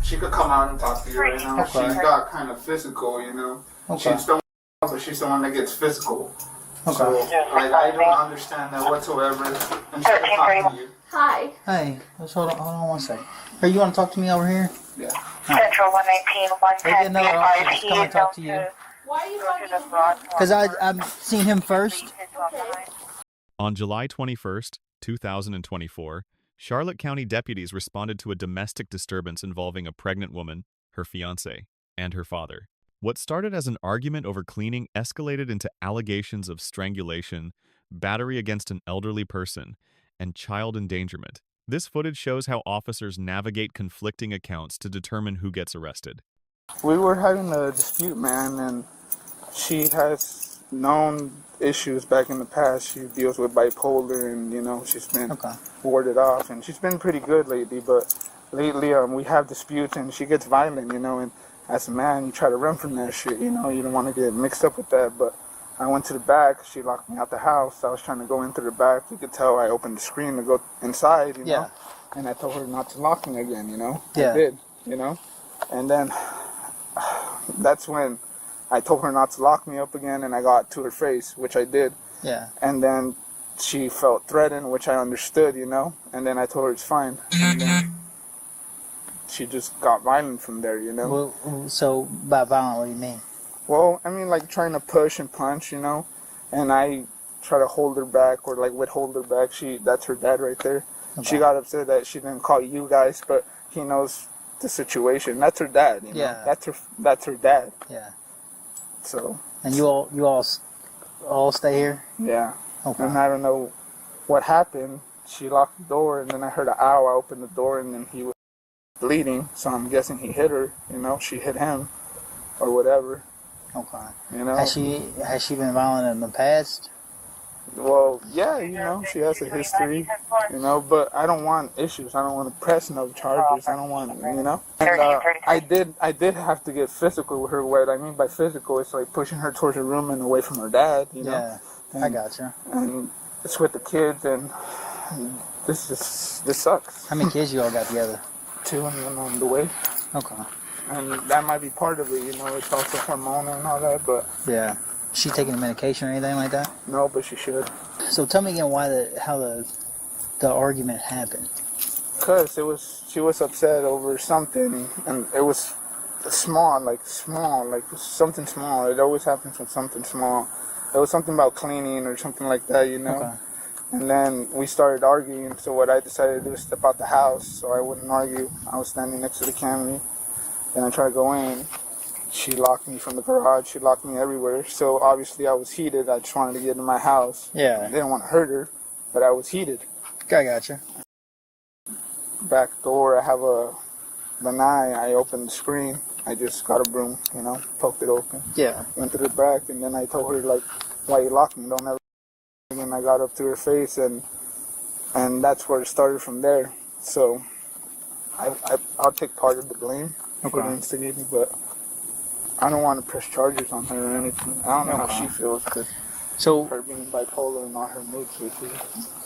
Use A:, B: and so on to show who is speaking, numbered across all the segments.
A: She could come out and talk to you right now.
B: Okay.
A: She got kind of physical, you know.
B: Okay.
A: She's the one, but she's the one that gets physical.
B: Okay.
A: So, like, I don't understand that whatsoever. And she can talk to you.
C: Hi.
B: Hey, let's hold on one second. Hey, you want to talk to me over here?
A: Yeah.
D: Central 118, 110,
B: no, I'll just come and talk to you.
C: Why are you talking to me?
B: Because I've seen him first.
C: Okay.
E: On July 21st, 2024, Charlotte County deputies responded to a domestic disturbance involving a pregnant woman, her fiancé, and her father. What started as an argument over cleaning escalated into allegations of strangulation, battery against an elderly person, and child endangerment. This footage shows how officers navigate conflicting accounts to determine who gets arrested.
A: We were having a dispute, man, and she has known issues back in the past. She deals with bipolar, and, you know, she's been warded off, and she's been pretty good lately, but lately we have disputes, and she gets violent, you know, and as a man, you try to run from that shit, you know, you don't want to get mixed up with that, but I went to the back, she locked me out the house, I was trying to go into the back, you could tell I opened the screen to go inside, you know, and I told her not to lock me again, you know, I did, you know, and then that's when I told her not to lock me up again, and I got to her face, which I did, and then she felt threatened, which I understood, you know, and then I told her it's fine, and then she just got violent from there, you know.
B: Well, so by violent, what do you mean?
A: Well, I mean, like, trying to push and punch, you know, and I try to hold her back or, like, withhold her back. That's her dad right there. Okay. She got upset that she didn't call you guys, but he knows the situation. That's her dad, you know. That's her dad.
B: Yeah.
A: So.
B: And you all stay here?
A: Yeah.
B: Okay.
A: And I don't know what happened. She locked the door, and then I heard an ow. I opened the door, and then he was bleeding, so I'm guessing he hit her, you know. She hit him or whatever.
B: Okay.
A: You know,
B: has she been violent in the past?
A: Well, yeah, you know, she has a history, you know, but I don't want issues. I don't want to press no charges. I don't want, you know. And I did have to get physical with her. What I mean by physical, it's like pushing her towards her room and away from her dad, you know.
B: Yeah, and, I gotcha.
A: And it's with the kids, and this sucks.
B: How many kids you all got together?
A: 2, and then on the way.
B: Okay.
A: And that might be part of it, you know. It's also hormonal and all that, but
B: yeah. Is she taking a medication or anything like that?
A: No, but she should.
B: So tell me again how the argument happened.
A: Because she was upset over something, and it was small, like something small. It always happens with something small. It was something about cleaning or something like that, you know.
B: Okay.
A: And then we started arguing, so what I decided to do was step out the house so I wouldn't argue. I was standing next to the Camry. Then I tried to go in. She locked me from the garage. She locked me everywhere. So obviously I was heated. I just wanted to get in my house.
B: Yeah.
A: I didn't want to hurt her, but I was heated.
B: I gotcha.
A: Back door, I have a lanai. I opened the screen. I just got a broom, you know, poked it open.
B: Yeah.
A: Went to the back, and then I told her, like, why you locked me? Don't ever. And I got up to her face, and that's where it started from there. So I'll take part of the blame for the instigating, but I don't want to press charges on her or anything. I don't know how she feels, because her being bipolar and all her mood switches.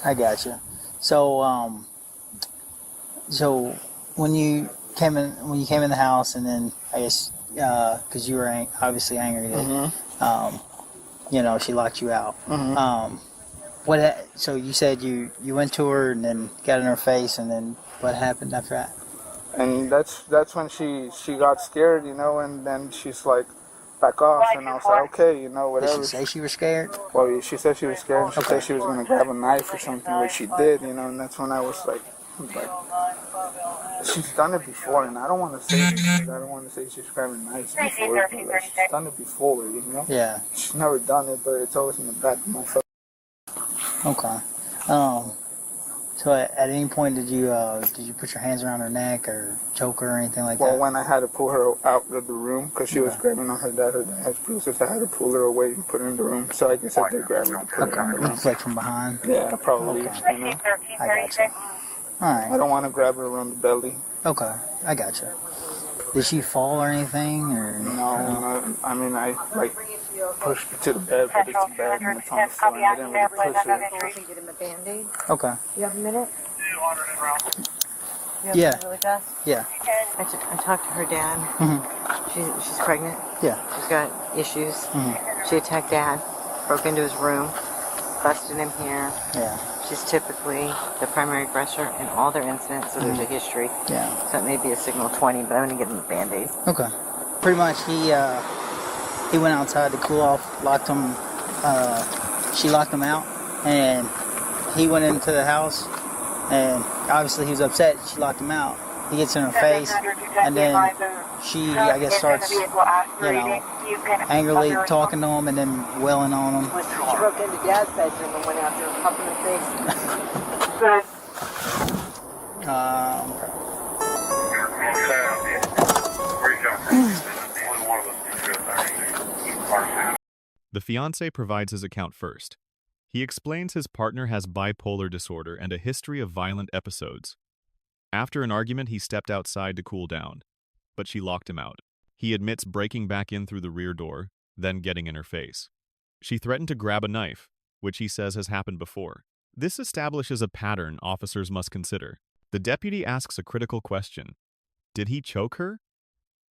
B: I gotcha. So so when you came in the house, and then I guess because you were obviously angry that you know, she locked you out. So you said you went to her and then got in her face, and then what happened after that?
A: And that's when she got scared, you know, and then she's like, back off, and I was like, okay, you know, whatever.
B: Did she say she was scared?
A: Well, she said she was scared, and she said she was going to grab a knife or something, which she did, you know, and that's when I was like, she's done it before, and I don't want to say this, I don't want to say she's grabbing knives before, but like, she's done it before, you know?
B: Yeah.
A: She's never done it, but it's always in the back of my phone.
B: Okay. So at any point did you put your hands around her neck or choke her or anything like that?
A: Well, when I had to pull her out of the room because she was grabbing on her dad has bruises, I had to pull her away and put her in the room. So I guess I did grab her and put her in the room.
B: Like from behind?
A: Yeah, probably. You know?
B: I gotcha. All right.
A: I don't want to grab her around the belly.
B: Okay, I gotcha. Did she fall or anything? Or
A: no, I mean, I like pushed her to the bed, but it's the bed and it's on the floor, and I didn't really push her.
C: I can get him a Band-Aid.
B: Okay.
C: You have a minute?
B: Yeah.
F: Really fast?
B: Yeah.
F: I talked to her dad. She's pregnant.
B: Yeah.
F: She's got issues. She attacked Dad, broke into his room, busted him here.
B: Yeah.
F: She's typically the primary aggressor in all their incidents, so there's a history.
B: Yeah.
F: So it may be a signal 20, but I'm going to give him a Band-Aid.
B: Okay. Pretty much, he went outside to cool off, locked him, she locked him out, and he went into the house, and obviously he was upset, she locked him out. He gets in her face, and then she, I guess, starts, angrily talking to him and then wailing on him.
F: She broke into Dad's bedroom and went out there and popped in her face.
E: The fiancé provides his account first. He explains his partner has bipolar disorder and a history of violent episodes. After an argument, he stepped outside to cool down, but she locked him out. He admits breaking back in through the rear door, then getting in her face. She threatened to grab a knife, which he says has happened before. This establishes a pattern officers must consider. The deputy asks a critical question. Did he choke her?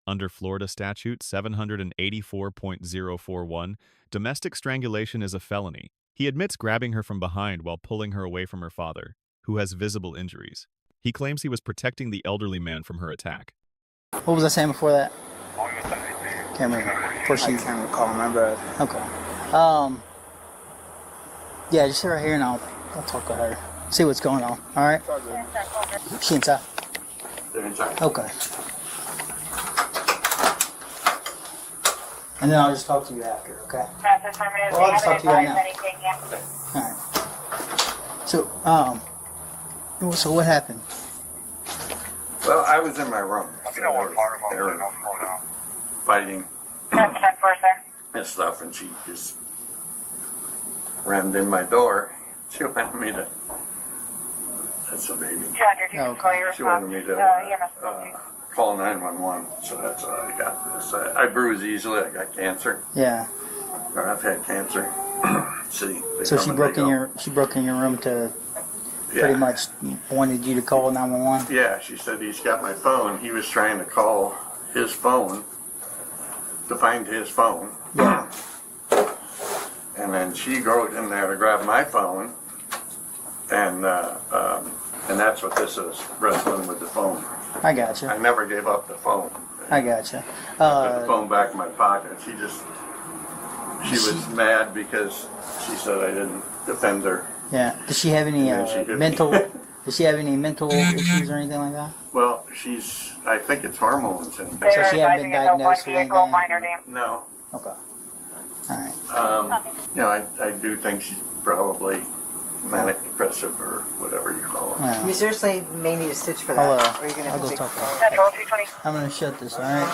E: Under Florida statute 784.041, domestic strangulation is a felony. He admits grabbing her from behind while pulling her away from her father, who has visible injuries. He claims he was protecting the elderly man from her attack.
B: What was I saying before that? Can't remember. Before she...
A: I can't recall, my bad.
B: Okay. Yeah, just sit right here and I'll talk to her. See what's going on. All right? She inside?
G: They're inside.
B: Okay. And then I'll just talk to you after, okay? Well, I'll just talk to you right now. Alright. So what happened?
G: Well, I was in my room. They were fighting and stuff, and she just rammed in my door. She wanted me to... That's a baby.
B: Okay.
G: She wanted me to call 911, so that's all I got. I bruise easily. I got cancer.
B: Yeah.
G: Or I've had cancer. See.
B: So she broke in your room to pretty much wanted you to call 911?
G: Yeah, she said he's got my phone. He was trying to call his phone to find his phone.
B: Yeah.
G: And then she goes in there to grab my phone, and that's what this is, wrestling with the phone.
B: I gotcha.
G: I never gave up the phone.
B: I gotcha.
G: I put the phone back in my pocket. She was mad because she said I didn't defend her.
B: Yeah. Does she have any mental? Does she have any mental issues or anything like that?
G: Well, I think it's hormones. And
B: so she hasn't been diagnosed with anything?
G: No.
B: Okay. All right.
G: I do think she's probably manic depressive or whatever you call it.
B: Yeah.
F: You seriously may need a stitch for that. Or you're gonna
B: I'll
F: have
B: go
F: to
B: talk to her. I'm going to shut this, all right?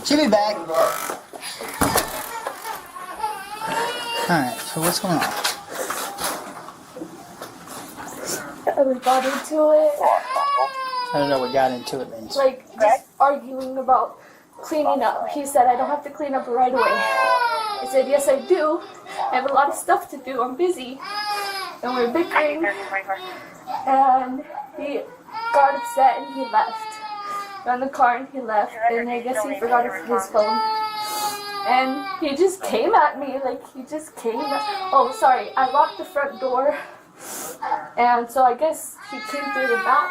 B: She'll be back. All right, so what's going on?
C: We got into it.
B: I don't know what got into it means.
C: Like, just arguing about cleaning up. He said, I don't have to clean up right away. I said, yes, I do. I have a lot of stuff to do. I'm busy. And we're bickering. And he got upset and he left. Got in the car and he left. And I guess he forgot his phone. And he just came at me. Oh, sorry. I locked the front door. And so I guess he came through the back.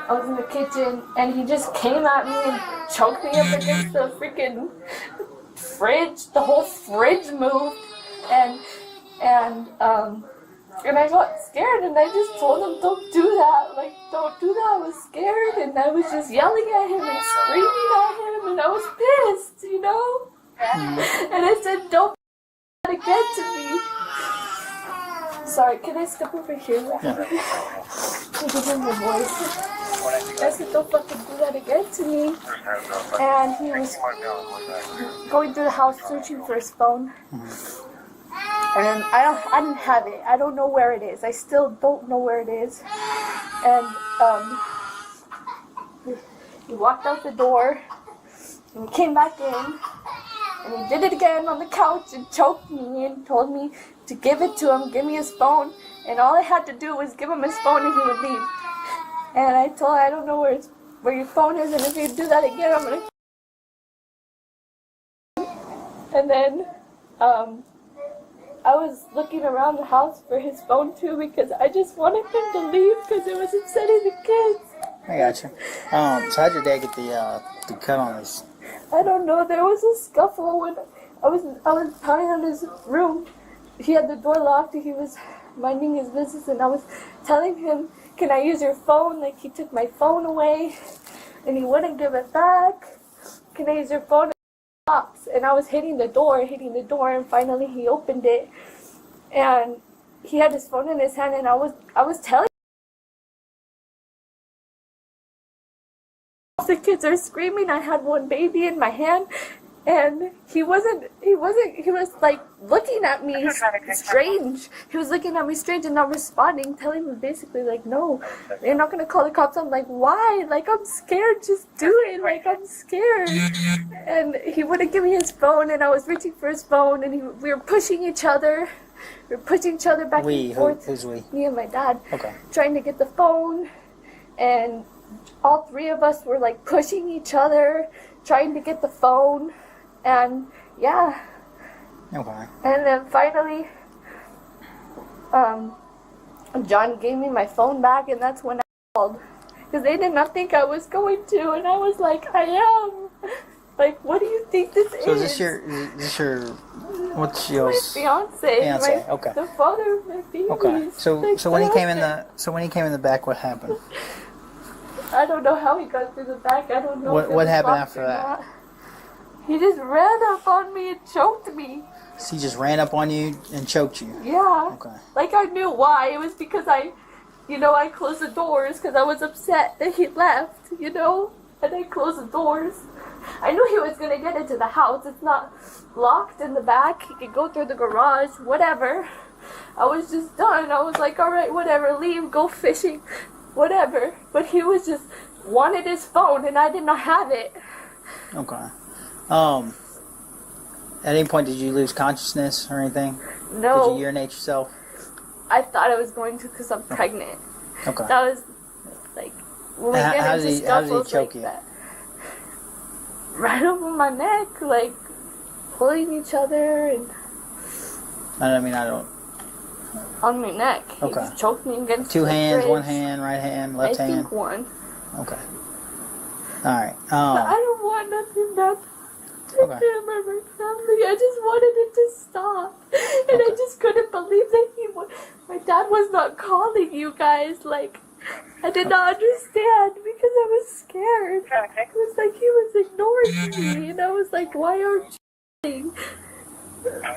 C: I was in the kitchen, and he just came at me and choked me up against the freaking fridge. The whole fridge moved, and I got scared, and I just told him, don't do that. Like, don't do that. I was scared, and I was just yelling at him and screaming at him, and I was pissed, you know? And I said, don't do that again to me. Sorry, can I step over here? Yeah. To give him the voice. I said, don't fucking do that again to me. And he was going through the house searching for his phone. And then I didn't have it. I don't know where it is. I still don't know where it is. And he walked out the door and he came back in. And he did it again on the couch and choked me and told me to give it to him, give me his phone. And all I had to do was give him his phone and he would leave. And I told her, I don't know where your phone is, and if you do that again, I'm gonna... And then, I was looking around the house for his phone too because I just wanted him to leave because it was upsetting the kids.
B: I got you. So how'd your dad get the cut on his?
C: I don't know. There was a scuffle when I was pounding on his room. He had the door locked. He was minding his business, and I was telling him, "Can I use your phone?" Like, he took my phone away, and he wouldn't give it back. "Can I use your phone?" And I was hitting the door, and finally he opened it, and he had his phone in his hand, and I was telling him, the kids are screaming. I had one baby in my hand, and he was like looking at me strange. He was looking at me strange and not responding, telling me basically like, "No, you're not gonna call the cops." I'm like, "Why? Like, I'm scared. Just do it. Like, I'm scared." And he wouldn't give me his phone, and I was reaching for his phone, and we were pushing each other. We were pushing each other back and forth.
B: Who's we?
C: Me and my dad.
B: Okay.
C: Trying to get the phone, and all three of us were like pushing each other, trying to get the phone, and yeah.
B: Okay.
C: And then finally, John gave me my phone back, and that's when I called. Because they did not think I was going to, and I was like, "I am." Like, what do you think this is?
B: So is this your, what's yours?
C: My fiance.
B: Fiance, okay.
C: The father of my babies.
B: Okay. So
C: Like,
B: when he came in the back, what happened?
C: I don't know how he got through the back. I don't know.
B: What happened after that?
C: Not. He just ran up on me and choked me.
B: So he just ran up on you and choked you?
C: Yeah.
B: Okay.
C: Like, I knew why. It was because I closed the doors because I was upset that he left, and I closed the doors. I knew he was going to get into the house. It's not locked in the back. He could go through the garage, whatever. I was just done. I was like, all right, whatever, leave, go fishing, whatever. But he was just wanted his phone, and I did not have it.
B: Okay. At any point did you lose consciousness or anything?
C: No.
B: Did you urinate yourself?
C: I thought I was going to because I'm pregnant.
B: Okay.
C: That was, like, when we get into scuffles like that. Right over my neck, like, pulling each other, and...
B: I don't...
C: On my neck.
B: Okay.
C: He just choked me against
B: Two
C: the
B: hands,
C: fridge.
B: one hand, right hand, left hand?
C: I think one.
B: Okay. Alright.
C: But I don't want nothing done to
B: Okay.
C: him or my family. I just wanted it to stop. And I just couldn't believe that my dad was not calling you guys. Like, I did not understand because I was scared. It was like he was ignoring me. And I was like, why aren't you?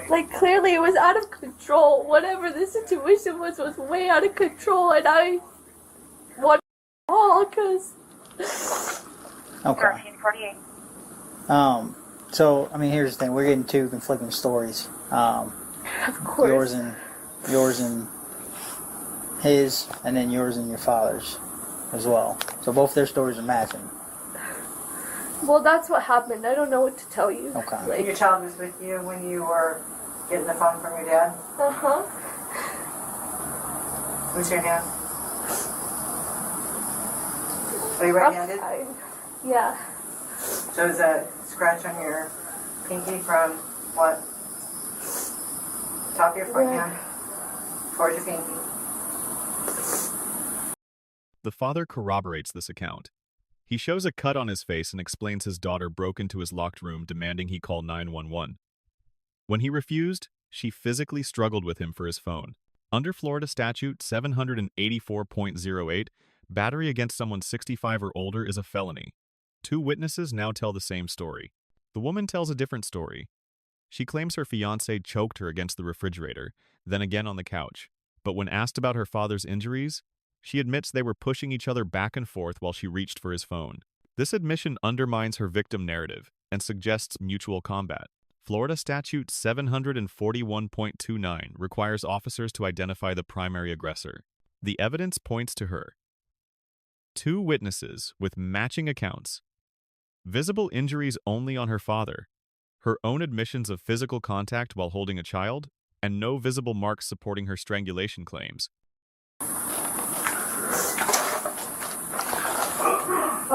C: Like, clearly it was out of control. Whatever the situation was way out of control. And I wanted to call because...
B: Okay.
D: 1348.
B: So, here's the thing. We're getting two conflicting stories.
C: Of course.
B: Yours and his, and then yours and your father's as well. So both their stories are matching.
C: Well, that's what happened. I don't know what to tell you.
B: Okay.
C: Like,
F: Your child was with you when you were getting the phone from your dad?
C: uh-huh.
F: Who's your hand? Are you right-handed?
C: Yeah.
F: So is that scratch on your pinky from what? Top of your front hand? Towards your pinky?
E: The father corroborates this account. He shows a cut on his face and explains his daughter broke into his locked room demanding he call 911. When he refused, she physically struggled with him for his phone. Under Florida statute 784.08, battery against someone 65 or older is a felony. Two witnesses now tell the same story. The woman tells a different story. She claims her fiancé choked her against the refrigerator, then again on the couch. But when asked about her father's injuries, she admits they were pushing each other back and forth while she reached for his phone. This admission undermines her victim narrative and suggests mutual combat. Florida statute 741.29 requires officers to identify the primary aggressor. The evidence points to her. Two witnesses with matching accounts. Visible injuries only on her father. Her own admissions of physical contact while holding a child, and no visible marks supporting her strangulation claims.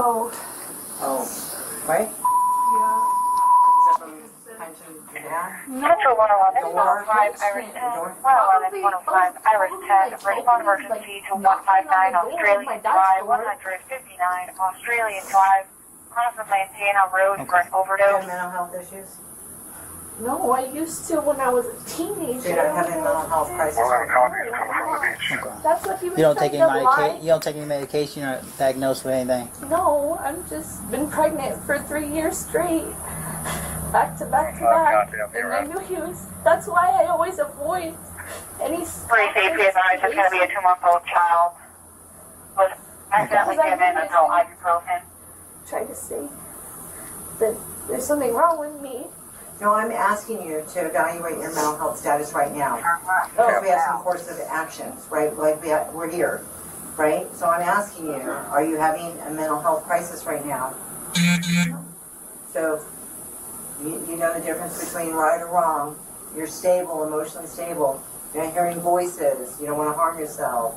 C: Oh.
F: Right?
C: Yeah.
D: Central 111, 105, Irish 10, 111, 105, Irish 10, respond emergency to 159 Australian Drive, 159 Australian Drive, cross the Lantana Road for an
F: Do you
D: overdose.
F: have mental health issues?
C: No, I used to when I was a teenager.
F: So you're not having a mental health crisis right now?
B: Okay.
C: That's what he was
B: You don't take
C: trying
B: any
C: to lie.
B: You don't take any medication. You're not diagnosed with anything.
C: No, I've just been pregnant for 3 years straight. Back to back to back. And I knew he was, that's why I always avoid any
D: Please safety advised there's going to be a 2-month-old child was accidentally given adult ibuprofen.
C: Try to say that there's something wrong with me.
F: No, I'm asking you to evaluate your mental health status right now. Because we have some course of actions, right? Like we're here, right? So I'm asking you, are you having a mental health crisis right now? So you know the difference between right or wrong. You're stable, emotionally stable. You're not hearing voices. You don't want to harm yourself.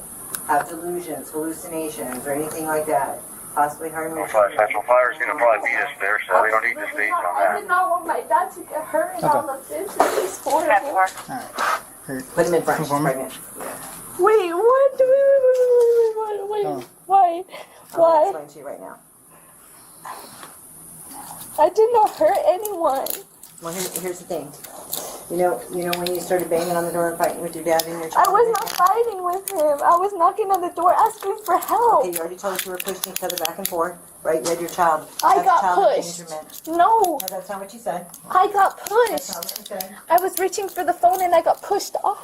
F: Have delusions, hallucinations, or anything like that. Possibly harm yourself.
H: Central Fire's going to probably beat us there, so we don't need to stage on
C: I
H: that.
C: did not want my dad to get hurt and all of this. It's horrible.
B: All right.
F: Put him in front. She's
B: Confirm.
F: pregnant.
C: Wait, what? Wait,
B: Oh.
C: why?
F: I'll
C: Why?
F: explain to you right now.
C: I did not hurt anyone.
F: Well, here's the thing. You know when you started banging on the door and fighting with your dad and your child?
C: I was not fighting with him. I was knocking on the door asking for help.
F: Okay, you already told us you were pushing each other back and forth, right? You had your child.
C: I
F: That's
C: got
F: child
C: pushed.
F: endangerment.
C: No,
F: No, that's not what you said.
C: I got
F: That's
C: pushed.
F: not what you said.
C: I was reaching for the phone and I got pushed off.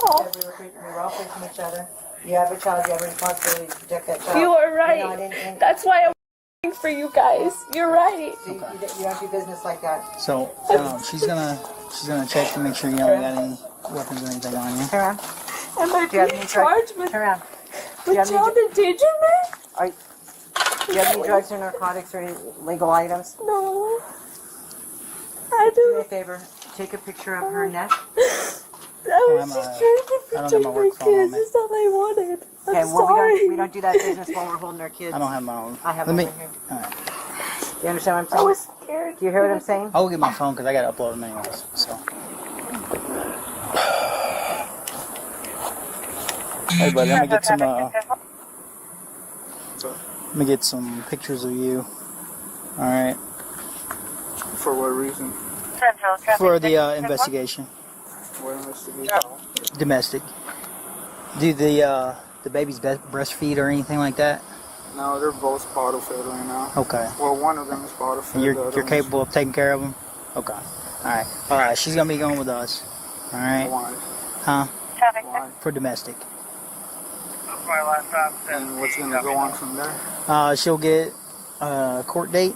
F: We were all pushing each other. You have a child. You have a responsibility to protect that child.
C: You are
F: You're
C: right.
F: not in-
C: That's why I'm waiting for you guys. You're right.
F: So you don't do business like that.
B: So she's gonna check to make sure you don't got any weapons or anything on you.
F: Turn around.
C: Am I
F: Do you have
C: being
F: any
C: charged with
F: Turn around. Do you have any,
C: child endangerment?
F: do you have any drugs or narcotics or any legal items?
C: No. I
F: Do me a
C: don't.
F: favor. Take a picture of her neck.
C: I was just trying to
B: I don't have
C: protect
B: my
C: my
B: work phone on
C: kids.
B: me.
C: That's all I wanted. I'm
F: Okay, well
C: sorry.
F: we don't do that business while we're holding our kids.
B: I don't have my own.
F: I have
B: Let
F: one
B: me.
F: right here.
B: All right.
F: Do you understand what
C: I
F: I'm
C: was
F: saying?
C: scared.
F: Do you hear what I'm saying?
B: I'll go get my phone because I gotta upload them anyways. So. Hey, buddy, let me get some. Let me get some pictures of you. All right.
A: For what reason?
B: For the investigation,
A: What investigation?
B: domestic. Do the babies breastfeed or anything like that?
A: No, they're both bottle fed right now.
B: Okay.
A: Well, one of them is bottle fed.
B: And
A: the
B: you're
A: other one's
B: capable of taking care of them? Okay. All right. She's going to be going with us. All right.
A: Why?
B: Huh?
A: Why?
B: For domestic.
A: And what's going to go on from there?
B: She'll get a court date.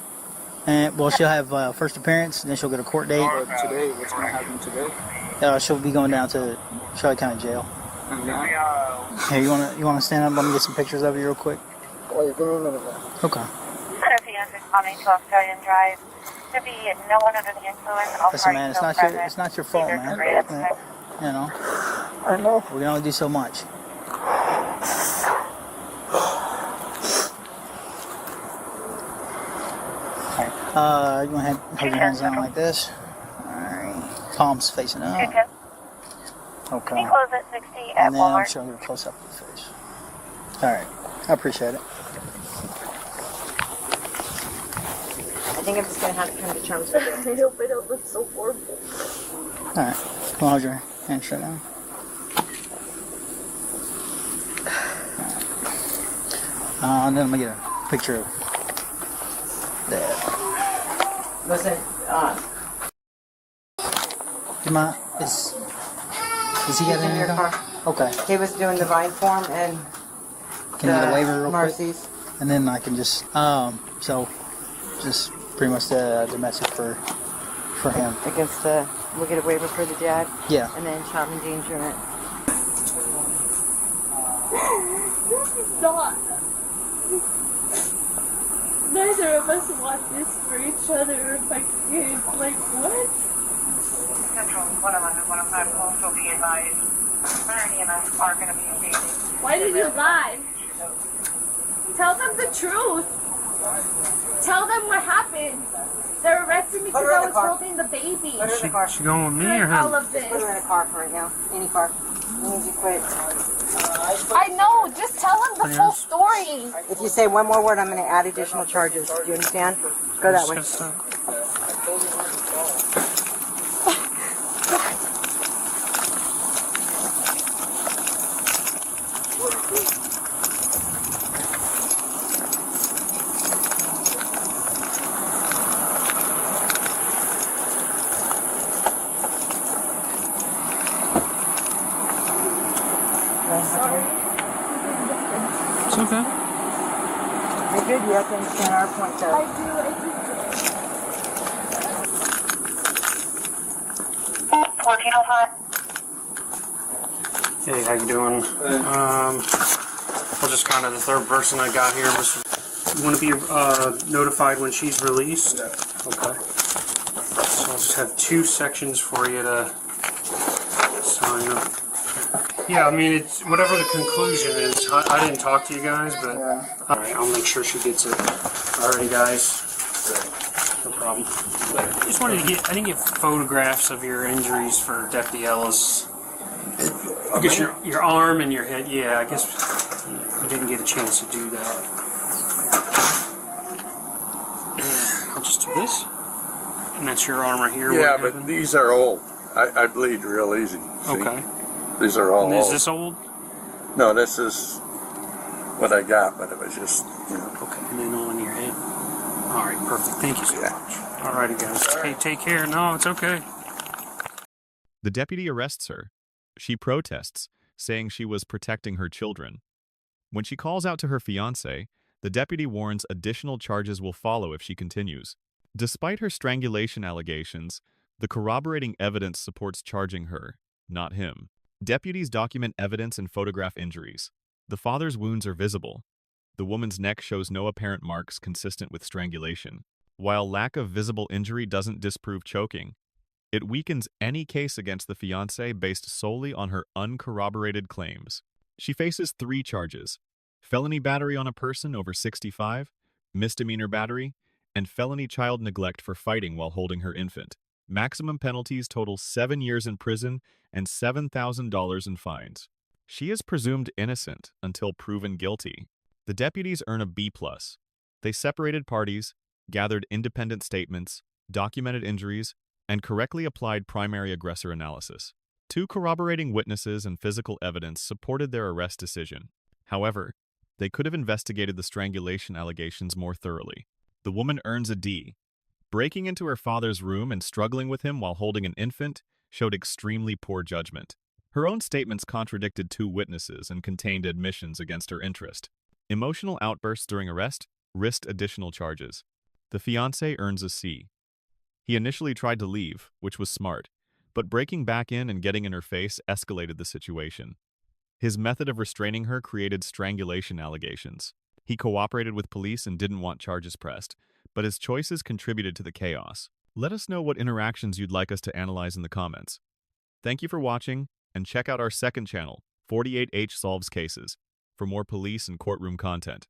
B: And, well, she'll have first appearance, and then she'll get a court date.
A: But today, what's going to happen today?
B: She'll be going down to Charlotte County Jail.
A: And then?
B: Here, you wanna stand up? Let me get some pictures of you real quick.
A: Wait, give me a minute.
B: Okay.
D: Fiance coming to Australian Drive. To be no one under the influence. All
B: Listen, man,
D: parties
B: it's not your fault, man. You know,
A: I know.
B: we can only do so much. Alright, you want to hold your hands down like this. Alright, palms facing up. Okay.
D: He closed at 60 at
B: And then I'm
D: Walmart.
B: showing you a close up of the face. Alright, I appreciate it.
F: I think I'm just going to have to come to terms with it.
C: I hope I don't look so horrible.
B: Alright, come on, hold your hand straight down. And then I'm going to get a picture of that.
F: Listen,
B: Is he got
F: in
B: in
F: your
B: your
F: car.
B: car? Okay.
F: He was doing the Vine form and
B: Can you get a waiver real quick?
F: Marcy's.
B: And then I can just, so just pretty much the domestic for him.
F: Against the, we'll get a waiver for the dad.
B: Yeah.
F: And then child endangerment.
C: Not. Neither of us want this for each other or my kids. Like, what?
D: Central 111, 105 also be advised. Fire and EMS are going to be engaging.
C: Why did you lie? Tell them the truth. Tell them what happened. They're arresting me because I was holding the baby.
F: Put her in the car.
I: She going with me or
C: All
I: him?
C: of this.
F: Put her in a car for right now. Any car. We need you quick.
C: I know. Just tell them the full story.
F: If you say one more word, I'm going to add additional charges. Do you understand? Go that way.
I: It's okay.
F: You're good. You have to understand our point, though.
C: I do.
D: 1405.
I: Hey, how you doing? Well, just kind of the third person I got here. You want to be notified when she's released? Okay. So I'll just have 2 sections for you to sign up. Yeah, I mean, it's whatever the conclusion is. I didn't talk to you guys, but all right, I'll make sure she gets it. Alrighty, guys. No problem. Just wanted to get, I didn't get photographs of your injuries for Deputy Ellis. I guess your arm and your head. Yeah, I guess you didn't get a chance to do that. I'll just do this, and that's your arm right here.
G: Yeah, but these are old. I bleed real easy. See?
I: Okay.
G: These are all
I: And is
G: old.
I: this old?
G: No, this is what I got, but it was just, you know.
I: Okay, and then on your head. All right, perfect. Thank you so much. All righty, guys. Hey, take care. No, it's okay.
E: The deputy arrests her. She protests, saying she was protecting her children. When she calls out to her fiancé, the deputy warns additional charges will follow if she continues. Despite her strangulation allegations, the corroborating evidence supports charging her, not him. Deputies document evidence and photograph injuries. The father's wounds are visible. The woman's neck shows no apparent marks consistent with strangulation. While lack of visible injury doesn't disprove choking, it weakens any case against the fiancé based solely on her uncorroborated claims. She faces 3 charges: felony battery on a person over 65, misdemeanor battery, and felony child neglect for fighting while holding her infant. Maximum penalties total 7 years in prison and $7,000 in fines. She is presumed innocent until proven guilty. The deputies earn a B+. They separated parties, gathered independent statements, documented injuries, and correctly applied primary aggressor analysis. 2 corroborating witnesses and physical evidence supported their arrest decision. However, they could have investigated the strangulation allegations more thoroughly. The woman earns a D. Breaking into her father's room and struggling with him while holding an infant showed extremely poor judgment. Her own statements contradicted 2 witnesses and contained admissions against her interest. Emotional outbursts during arrest risked additional charges. The fiancé earns a C. He initially tried to leave, which was smart, but breaking back in and getting in her face escalated the situation. His method of restraining her created strangulation allegations. He cooperated with police and didn't want charges pressed, but his choices contributed to the chaos. Let us know what interactions you'd like us to analyze in the comments. Thank you for watching, and check out our second channel, 48H Solves Cases, for more police and courtroom content.